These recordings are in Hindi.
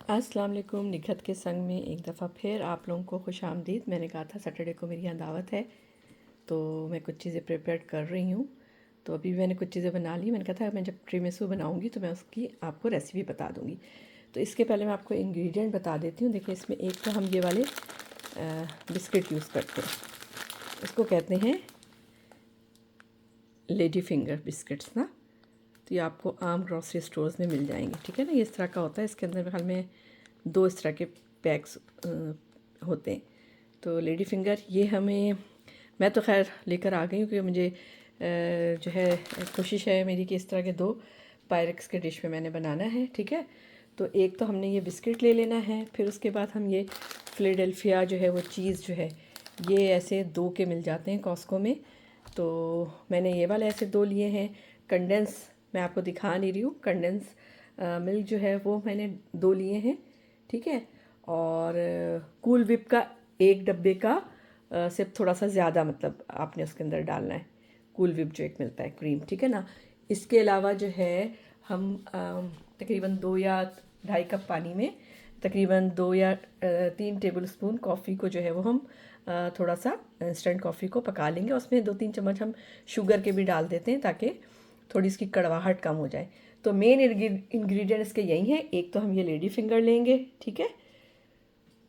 अस्सलाम वालेकुम। निखत के संग में एक दफ़ा फिर आप लोगों को खुश आमदीद। मैंने कहा था सैटरडे को मेरी यहाँ दावत है, तो मैं कुछ चीज़ें प्रिपेयर कर रही हूँ। तो अभी मैंने कुछ चीज़ें बना ली। मैंने कहा था मैं जब tiramisu बनाऊँगी तो मैं उसकी आपको रेसिपी बता दूँगी। तो इसके पहले मैं आपको इंग्रेडिएंट बता देती हूँ। देखिए, इसमें एक तो हम ये वाले बिस्किट यूज़ करते हैं, इसको कहते हैं लेडी फिंगर बिस्किट्स ना। तो ये आपको आम ग्रॉसरी स्टोर्स में मिल जाएंगे, ठीक है ना। ये इस तरह का होता है। इसके अंदर मेरे ख्याल में 2 इस तरह के पैक्स होते हैं। तो लेडी फिंगर ये हमें, मैं तो खैर लेकर आ गई हूँ क्योंकि मुझे जो है कोशिश है मेरी कि इस तरह के 2 पायरेक्स के डिश में मैंने बनाना है, ठीक है। तो एक तो हमने ये बिस्किट ले लेना है, फिर उसके बाद हम ये फिलाडेल्फिया जो है वो चीज़ जो है ये ऐसे 2 के मिल जाते हैं कॉस्को में। तो मैंने ये वाले ऐसे 2 लिए हैं। कंडेंस मैं आपको दिखा नहीं रही हूँ, कंडेंस मिल्क जो है वो मैंने 2 लिए हैं, ठीक है। और कूल विप का 1 डब्बे का सिर्फ थोड़ा सा ज़्यादा, मतलब आपने उसके अंदर डालना है कूल विप जो एक मिलता है क्रीम, ठीक है ना। इसके अलावा जो है हम तकरीबन 2 या ढाई कप पानी में तकरीबन 2 या 3 टेबल स्पून कॉफ़ी को जो है वो हम थोड़ा सा इंस्टेंट कॉफ़ी को पका लेंगे। उसमें 2-3 चम्मच हम शुगर के भी डाल देते हैं ताकि थोड़ी इसकी कड़वाहट कम हो जाए। तो मेन इंग्रेडिएंट इसके यही हैं। एक तो हम ये लेडी फिंगर लेंगे, ठीक है।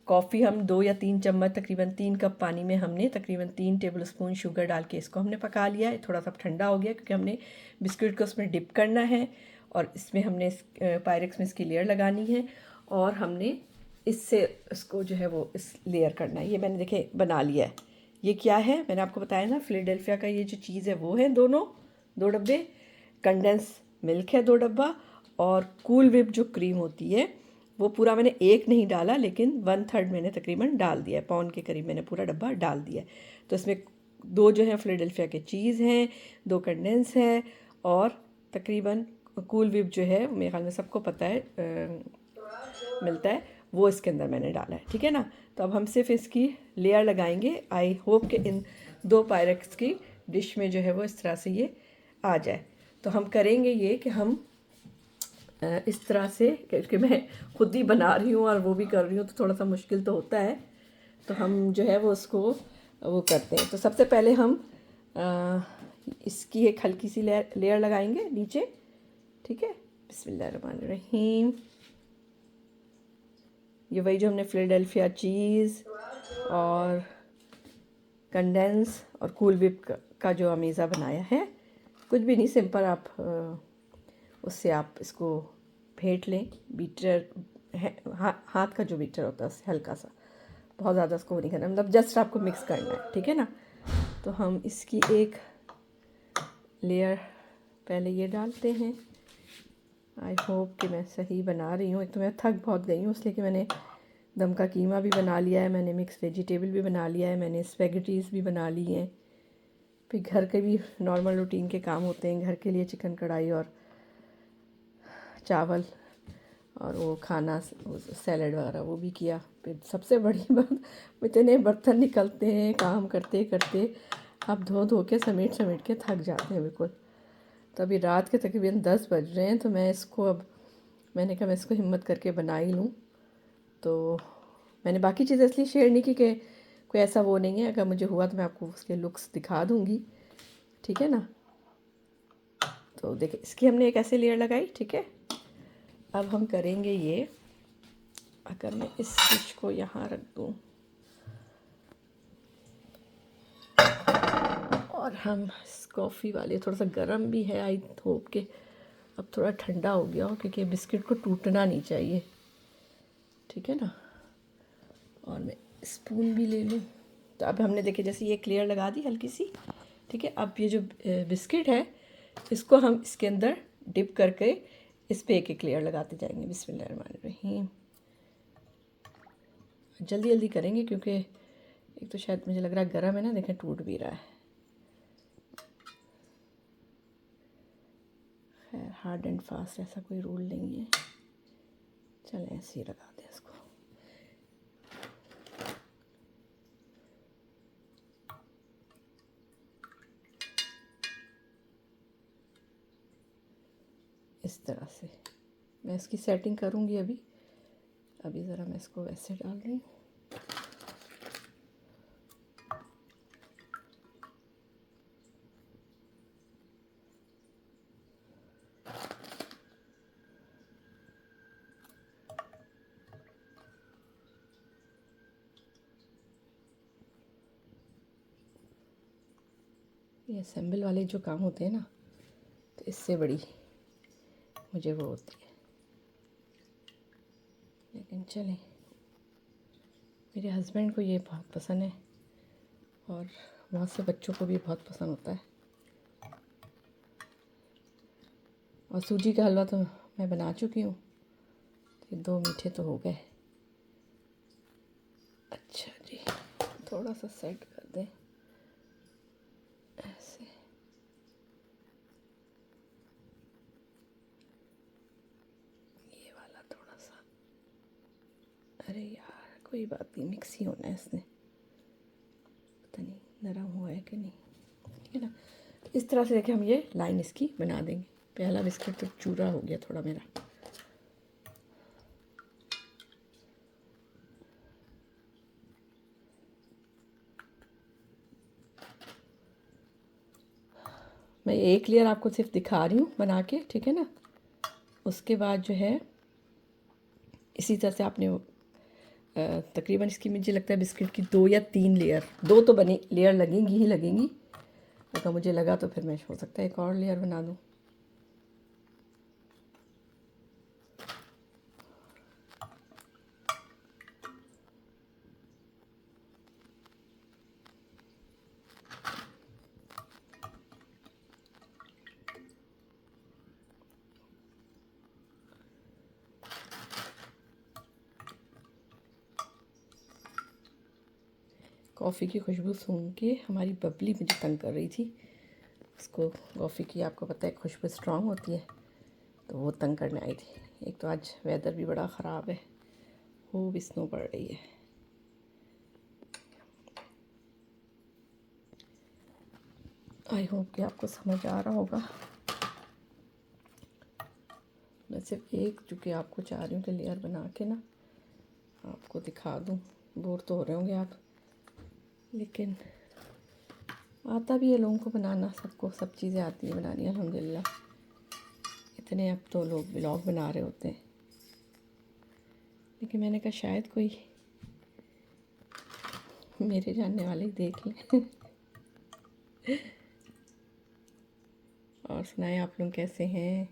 कॉफ़ी हम 2 या 3 चम्मच, तकरीबन 3 कप पानी में हमने तकरीबन 3 टेबल स्पून शुगर डाल के इसको हमने पका लिया है। थोड़ा सा ठंडा हो गया क्योंकि हमने बिस्किट को उसमें डिप करना है और इसमें हमने पायरेक्स में इसकी लेयर लगानी है और हमने इससे इसको जो है वो इस लेयर करना है। ये मैंने देखे बना लिया है। ये क्या है मैंने आपको बताया ना, फिलाडेल्फिया का ये जो चीज़ है वो है दोनों 2 डब्बे, कंडेंस मिल्क है 2 डब्बा, और कूल विप जो क्रीम होती है वो पूरा मैंने एक नहीं डाला, लेकिन 1/3 मैंने तकरीबन डाल दिया है, पौन के करीब मैंने पूरा डब्बा डाल दिया है। तो इसमें 2 जो है फिलाडेल्फिया के चीज़ हैं, 2 कंडेंस है और तकरीबन कूल विप जो है मेरे ख्याल में सबको पता है मिलता है, वो इसके अंदर मैंने डाला है, ठीक है ना। तो अब हम सिर्फ इसकी लेयर लगाएंगे। आई होप कि इन 2 पायरेक्स की डिश में जो है वो इस तरह से ये आ जाए। तो हम करेंगे ये कि हम इस तरह से, क्योंकि मैं खुद ही बना रही हूँ और वो भी कर रही हूँ तो थोड़ा सा मुश्किल तो होता है। तो हम जो है वो उसको वो करते हैं। तो सबसे पहले हम इसकी एक हल्की सी लेयर लगाएंगे नीचे, ठीक है। बिस्मिल्लाहिर्रहमानिर्रहीम। ये वही जो हमने फिलाडेल्फिया चीज़ और कंडेंस और कूल विप का जो अमीज़ा बनाया है, कुछ भी नहीं, सिंपल आप उससे आप इसको फेंट लें। बीटर है, हाथ का जो बीटर होता है उससे हल्का सा, बहुत ज़्यादा उसको नहीं करना, मतलब जस्ट आपको मिक्स करना है, ठीक है ना। तो हम इसकी एक लेयर पहले ये डालते हैं। आई होप कि मैं सही बना रही हूँ। एक तो मैं थक बहुत गई हूँ इसलिए कि मैंने दम का कीमा भी बना लिया है, मैंने मिक्स वेजिटेबल भी बना लिया है, मैंने स्पेगेटीज़ भी बना ली हैं। फिर घर के भी नॉर्मल रूटीन के काम होते हैं, घर के लिए चिकन कढ़ाई और चावल और वो खाना सैलड वगैरह वो भी किया। फिर सबसे बड़ी बात, इतने बर्तन निकलते हैं काम करते करते, आप धो धो के समेट समेट के थक जाते हैं बिल्कुल। तो अभी रात के तकरीबन 10 बज रहे हैं, तो मैं इसको अब मैंने कहा मैं इसको हिम्मत करके बना ही लूँ। तो मैंने बाकी चीज़ें इसलिए शेयर नहीं की कि कोई ऐसा वो नहीं है, अगर मुझे हुआ तो मैं आपको उसके लुक्स दिखा दूँगी, ठीक है ना। तो देखिए, इसकी हमने एक ऐसे लेयर लगाई, ठीक है। अब हम करेंगे ये, अगर मैं इस डिश को यहाँ रख दूँ और हम इस कॉफ़ी वाले, थोड़ा सा गर्म भी है, आई होप के अब थोड़ा ठंडा हो गया हो क्योंकि बिस्किट को टूटना नहीं चाहिए, ठीक है ना। और मैं स्पून भी ले लूँ। तो अब हमने देखे जैसे ये एक लेयर लगा दी हल्की सी, ठीक है। अब ये जो बिस्किट है इसको हम इसके अंदर डिप करके इस पे एक एक लेयर लगाते जाएंगे। बिस्मिल्लाहिर्रहमानिर्रहीम। जल्दी जल्दी करेंगे क्योंकि एक तो शायद मुझे लग रहा है गर्म है ना, देखें टूट भी रहा है। खैर हार्ड एंड फास्ट ऐसा कोई रूल नहीं है, चलें ऐसे ही लगा दें इसको। इस तरह से मैं इसकी सेटिंग करूँगी अभी, अभी ज़रा मैं इसको वैसे डाल रही हूँ। ये असेंबल वाले जो काम होते हैं ना, तो इससे बड़ी मुझे वो होती है, लेकिन चलें, मेरे हस्बैंड को ये बहुत पसंद है और वहाँ से बच्चों को भी बहुत पसंद होता है। और सूजी का हलवा तो मैं बना चुकी हूँ, ये 2 मीठे तो हो गए। अच्छा जी, थोड़ा सा सेट कर दें ऐसे। ये वाला थोड़ा सा, अरे यार कोई बात नहीं, मिक्स ही होना है इसमें, पता नहीं नरम हुआ है कि नहीं, ठीक है ना। तो इस तरह से देखिए हम ये लाइन इसकी बना देंगे। पहला बिस्किट तो चूरा हो गया थोड़ा मेरा। मैं एक लेयर आपको सिर्फ दिखा रही हूँ बना के, ठीक है ना। उसके बाद जो है इसी तरह से आपने तकरीबन इसकी मुझे लगता है बिस्किट की 2 या 3 लेयर, 2 तो बनी लेयर लगेंगी ही लगेंगी। अगर मुझे लगा तो फिर मैं हो सकता है एक और लेयर बना दूँ। कॉफ़ी की खुशबू सूंघ के हमारी बबली मुझे तंग कर रही थी। उसको कॉफ़ी की आपको पता है खुशबू स्ट्रांग होती है, तो वो तंग करने आई थी। एक तो आज वेदर भी बड़ा ख़राब है, खूब स्नो पड़ रही है। आई होप कि आपको समझ आ रहा होगा। मैं सिर्फ एक चूँकि आपको चाह रही हूँ कि लेयर बना के ना आपको दिखा दूँ। बोर तो हो रहे होंगे आप, लेकिन आता भी है लोगों को बनाना, सबको सब चीज़ें आती है बनानी अल्हम्दुलिल्लाह। इतने अब तो लोग व्लॉग बना रहे होते हैं, लेकिन मैंने कहा शायद कोई मेरे जानने वाले ही देख लें। और सुनाएं आप लोग कैसे हैं,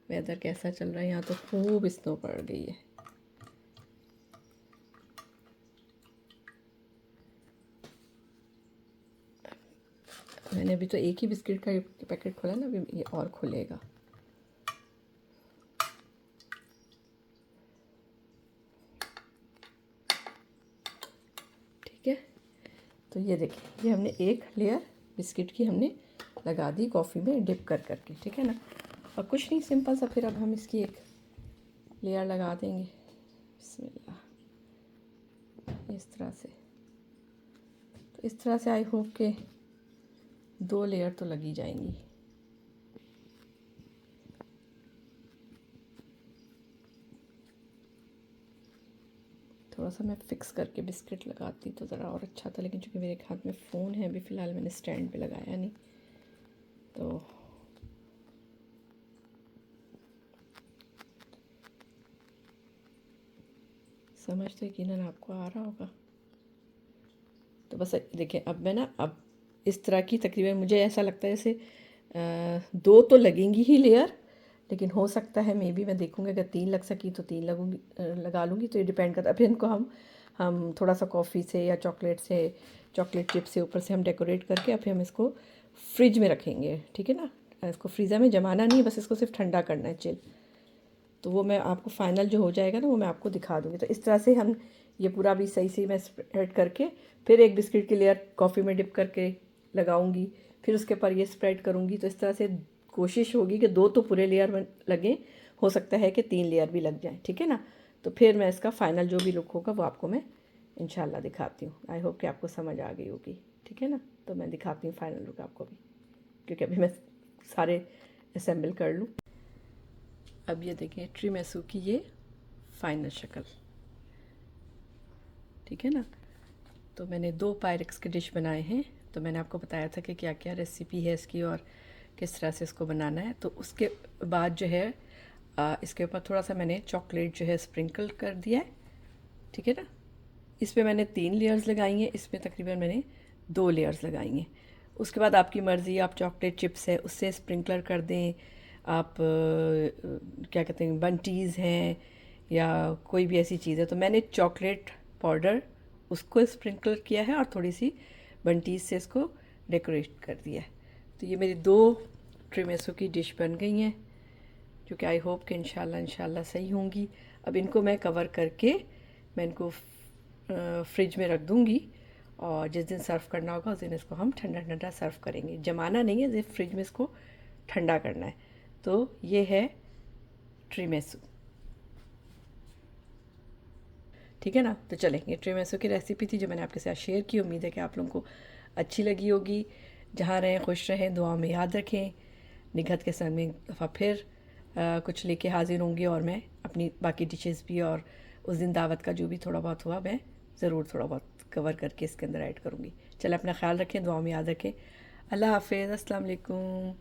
वेदर कैसा चल रहा है। यहाँ तो खूब स्नो पड़ गई है। मैंने अभी तो एक ही बिस्किट का पैकेट खोला ना, अभी ये और खुलेगा। ठीक है, तो ये देखिए, ये हमने एक लेयर बिस्किट की हमने लगा दी कॉफ़ी में डिप कर करके, ठीक है ना। और कुछ नहीं, सिंपल सा फिर अब हम इसकी एक लेयर लगा देंगे। बिस्मिल्लाह, इस तरह से। तो इस तरह से आई होप के 2 लेयर तो लगी जाएंगी। थोड़ा सा मैं फ़िक्स करके बिस्किट लगाती तो ज़रा और अच्छा था, लेकिन चूँकि मेरे हाथ में फ़ोन है अभी फ़िलहाल मैंने स्टैंड पे लगाया नहीं, तो समझ तो यकीनन आपको आ रहा होगा। तो बस देखिए, अब मैं ना अब इस तरह की तकरीबन मुझे ऐसा लगता है जैसे 2 तो लगेंगी ही लेयर, लेकिन हो सकता है मे बी मैं देखूँगी अगर 3 लग सकी तो 3 लगूँगी, लगा लूँगी। तो ये डिपेंड करता है। फिर इनको हम थोड़ा सा कॉफ़ी से या चॉकलेट से, चॉकलेट चिप से ऊपर से हम डेकोरेट करके अब हम इसको फ्रिज में रखेंगे, ठीक है ना। इसको फ्रीज़र में जमाना नहीं है, बस इसको सिर्फ ठंडा करना है, चिल। तो वो मैं आपको फाइनल जो हो जाएगा ना वो मैं आपको दिखा दूँगी। तो इस तरह से हम ये पूरा भी सही से मैं स्प्रेड करके फिर एक बिस्किट की लेयर कॉफ़ी में डिप करके लगाऊंगी, फिर उसके ऊपर ये स्प्रेड करूँगी। तो इस तरह से कोशिश होगी कि 2 तो पूरे लेयर लगें, हो सकता है कि 3 लेयर भी लग जाएँ, ठीक है ना। तो फिर मैं इसका फ़ाइनल जो भी लुक होगा वो आपको मैं इंशाल्लाह दिखाती हूँ। आई होप कि आपको समझ आ गई होगी, ठीक है ना। तो मैं दिखाती हूँ फ़ाइनल लुक आपको भी, क्योंकि अभी मैं सारे असेंबल कर लूँ। अब ये देखिए ट्री मैसू की ये फाइनल शक्ल, ठीक है ना। तो मैंने 2 पायरेक्स के डिश बनाए हैं। तो मैंने आपको बताया था कि क्या क्या रेसिपी है इसकी और किस तरह से इसको बनाना है। तो उसके बाद जो है इसके ऊपर थोड़ा सा मैंने चॉकलेट जो है स्प्रिंकल कर दिया है, ठीक है ना। इस पे मैंने 3 लेयर्स लगाई हैं, इसमें तकरीबन मैंने 2 लेयर्स लगाई हैं। उसके बाद आपकी मर्ज़ी, आप चॉकलेट चिप्स है उससे स्प्रिंकलर कर दें, आप क्या कहते हैं बंटीज़ हैं या कोई भी ऐसी चीज़ है। तो मैंने चॉकलेट पाउडर उसको स्प्रिंकल किया है और थोड़ी सी बंटीज़ से इसको डेकोरेट कर दिया है। तो ये मेरी 2 ट्रिमेसो की डिश बन गई हैं, जो कि आई होप कि इंशाल्लाह सही होंगी। अब इनको मैं कवर करके मैं इनको फ्रिज में रख दूँगी और जिस दिन सर्व करना होगा उस दिन इसको हम ठंडा ठंडा सर्व करेंगे। जमाना नहीं है, सिर्फ फ्रिज में इसको ठंडा करना है। तो ये है ट्रिमेसो, ठीक है ना। तो चलें, ये ट्रिमेसो की रेसिपी थी जो मैंने आपके साथ शेयर की। उम्मीद है कि आप लोगों को अच्छी लगी होगी। जहाँ रहें खुश रहें, दुआ में याद रखें। निगहत के संग में एक दफ़ा फिर कुछ लेके हाजिर होंगी और मैं अपनी बाकी डिशेस भी और उस दिन दावत का जो भी थोड़ा बहुत हुआ मैं ज़रूर थोड़ा बहुत कवर करके इसके अंदर ऐड करूँगी। चलें, अपना ख्याल रखें, दुआ में याद रखें। अल्लाह हाफ़िज़, अस्सलाम वालेकुम।